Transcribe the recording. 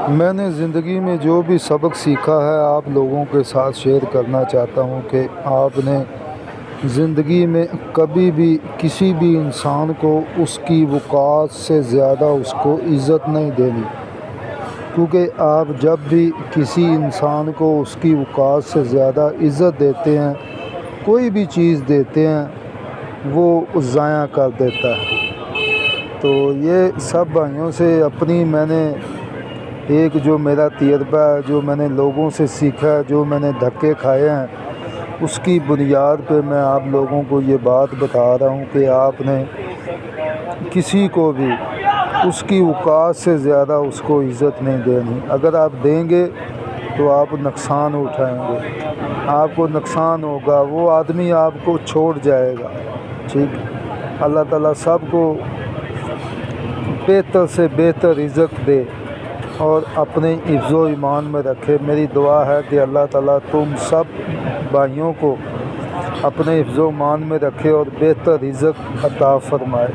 میں نے زندگی میں جو بھی سبق سیکھا ہے آپ لوگوں کے ساتھ شیئر کرنا چاہتا ہوں کہ آپ نے زندگی میں کبھی بھی کسی بھی انسان کو اس کی وقار سے زیادہ اس کو عزت نہیں دینی، کیونکہ آپ جب بھی کسی انسان کو اس کی وقار سے زیادہ عزت دیتے ہیں، کوئی بھی چیز دیتے ہیں، وہ ضائع کر دیتا ہے۔ تو یہ سب بھائیوں سے میں نے ایک جو میرا تجربہ ہے، جو میں نے لوگوں سے سیکھا ہے، جو میں نے دھکے کھائے ہیں، اس کی بنیاد پہ میں آپ لوگوں کو یہ بات بتا رہا ہوں کہ آپ نے کسی کو بھی اس کی اوقات سے زیادہ اس کو عزت نہیں دینی۔ اگر آپ دیں گے تو آپ نقصان اٹھائیں گے، آپ کو نقصان ہوگا، وہ آدمی آپ کو چھوڑ جائے گا۔ ٹھیک، اللہ تعالیٰ سب کو بہتر سے بہتر رزق دے اور اپنے حفظ و ایمان میں رکھے۔ میری دعا ہے کہ اللہ تعالیٰ تم سب بھائیوں کو اپنے حفظ و ایمان میں رکھے اور بہتر رزق عطا فرمائے۔